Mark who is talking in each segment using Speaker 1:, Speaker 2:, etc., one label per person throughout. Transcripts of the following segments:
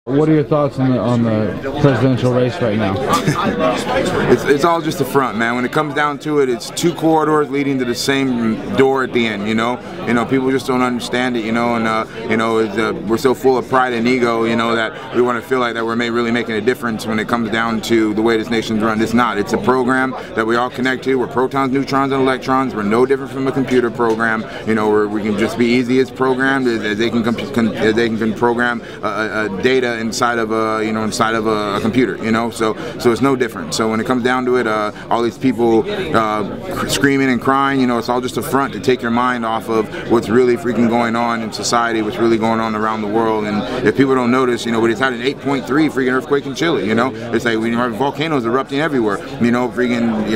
Speaker 1: What are your thoughts on the presidential race right now?
Speaker 2: It's all just a front, man. When it comes down to it, it's two corridors leading to the same door at the end. You know, people just don't understand it. And we're so full of pride and ego. That we want to feel like that we're really making a difference when it comes down to the way this nation's run. It's not. It's a program that we all connect to. We're protons, neutrons, and electrons. We're no different from a computer program. We can just be easy as programmed as they can program data inside of a computer. So it's no different. So when it comes down to it, all these people screaming and crying, it's all just a front to take your mind off of what's really freaking going on in society, what's really going on around the world. And if people don't notice, we just had an 8.3 freaking earthquake in Chile. It's like we have volcanoes erupting everywhere.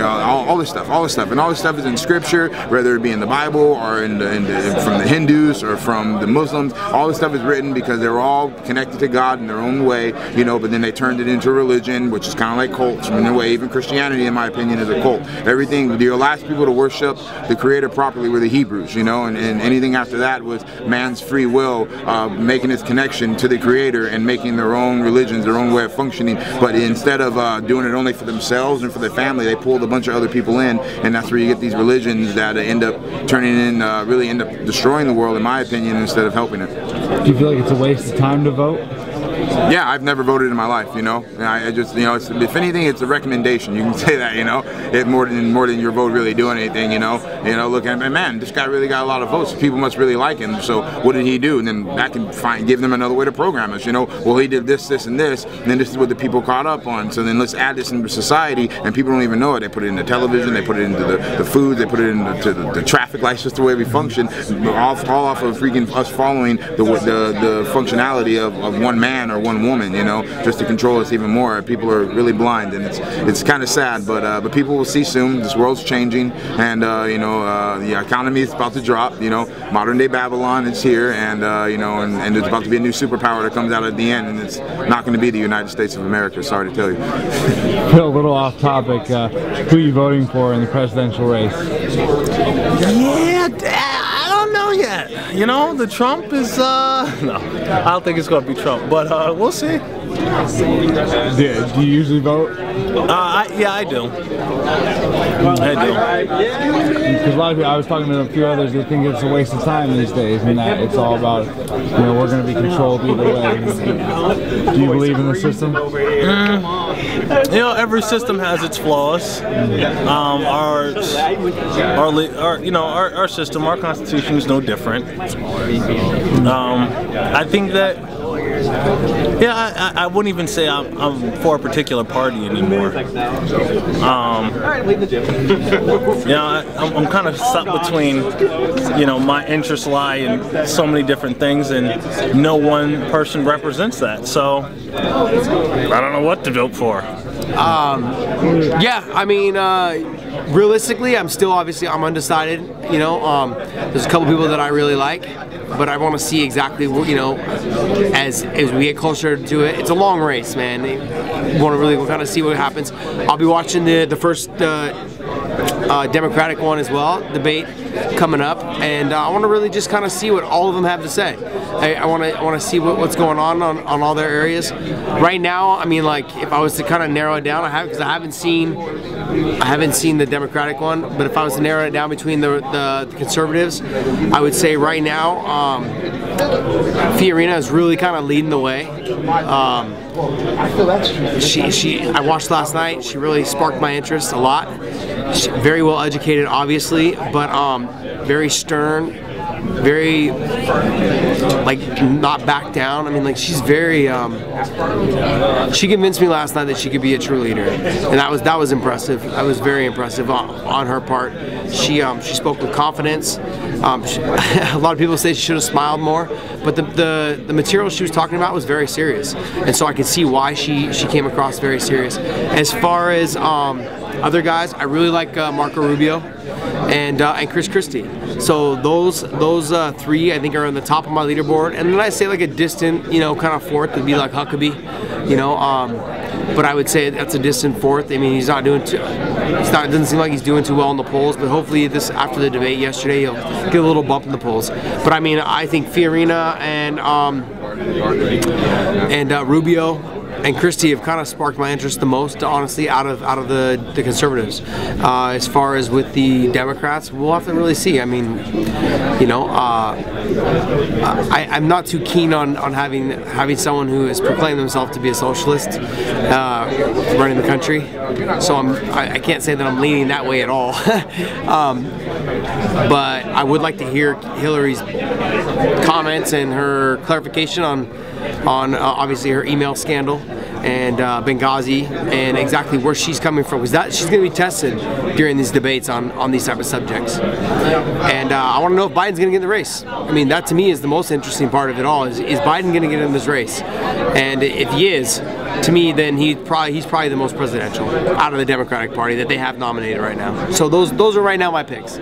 Speaker 2: All this stuff, and all this stuff is in scripture, whether it be in the Bible or from the Hindus or from the Muslims. All this stuff is written because they're all connected to God in their own way, but then they turned it into a religion, which is kind of like cults in a way. Even Christianity, in my opinion, is a cult. Everything, the last people to worship the Creator properly were the Hebrews, and anything after that was man's free will, making its connection to the Creator and making their own religions, their own way of functioning. But instead of doing it only for themselves and for their family, they pulled a bunch of other people in, and that's where you get these religions that end up really end up destroying the world, in my opinion, instead of helping it.
Speaker 1: Do you feel like it's a waste of time to vote?
Speaker 2: Yeah, I've never voted in my life, And I just, if anything, it's a recommendation. You can say that, if more than your vote really doing anything, look at, man, this guy really got a lot of votes. People must really like him. So what did he do? And then that can give them another way to program us. Well, he did this, this, and this, and then this is what the people caught up on. So then let's add this into society, and people don't even know it. They put it into television, they put it into the food, they put it into the traffic lights, just the way we function, all off of freaking us following the functionality of one man or one woman, just to control us even more. People are really blind, and it's kind of sad, but people will see soon. This world's changing, and the economy is about to drop. Modern day Babylon is here, and and there's about to be a new superpower that comes out at the end, and it's not going to be the United States of America. Sorry to tell you.
Speaker 1: A little off topic. Who are you voting for in the presidential race?
Speaker 3: Yeah, I don't know yet. The Trump is no, I don't think it's going to be Trump, but we'll see.
Speaker 1: Do you usually vote?
Speaker 3: Yeah, I do.
Speaker 1: Because a lot of people, I was talking to a few others, they think it's a waste of time these days, and that it's all about, we're going to be controlled either way. Do you believe in the system?
Speaker 3: Every system has its flaws. Our system, our Constitution is no different. I think that. Yeah, I wouldn't even say I'm for a particular party anymore. I'm kind of stuck between, my interests lie in so many different things, and no one person represents that. So I don't know what to vote for.
Speaker 4: Yeah, I mean, realistically, I'm undecided. There's a couple people that I really like, but I want to see exactly what, as we get closer to it. It's a long race, man. We want to really kind of see what happens. I'll be watching the first Democratic one as well, debate coming up, and I want to really just kind of see what all of them have to say. I want to see what's going on all their areas. Right now, I mean, like, if I was to kind of narrow it down, because I haven't seen the Democratic one, but if I was to narrow it down between the conservatives, I would say right now, Fiorina is really kind of leading the way. I watched last night. She really sparked my interest a lot. She's very well educated, obviously, but very stern, very not back down. I mean, like, she's very. She convinced me last night that she could be a true leader, and that was impressive. That was very impressive on her part. She spoke with confidence. A lot of people say she should have smiled more, but the material she was talking about was very serious, and so I could see why she came across very serious. As far as other guys, I really like Marco Rubio and Chris Christie. So those three, I think, are on the top of my leaderboard. And then I say like a distant, kind of fourth would be like Huckabee, but I would say that's a distant fourth. I mean, he's not doing too. It doesn't seem like he's doing too well in the polls. But hopefully, after the debate yesterday, he'll get a little bump in the polls. But I mean, I think Fiorina and And Rubio and Christie have kind of sparked my interest the most, honestly, out of the conservatives. As far as with the Democrats, we'll have to really see. I mean, you know, I'm not too keen on having someone who has proclaimed themselves to be a socialist running the country. So I can't say that I'm leaning that way at all. But I would like to hear Hillary's comments and her clarification on obviously her email scandal and Benghazi and exactly where she's coming from, because she's going to be tested during these debates on these type of subjects. And I want to know if Biden's going to get in the race. I mean, that to me is the most interesting part of it all. Is Biden going to get in this race? And if he is, to me, then he's probably the most presidential out of the Democratic Party that they have nominated right now. So those are right now my picks.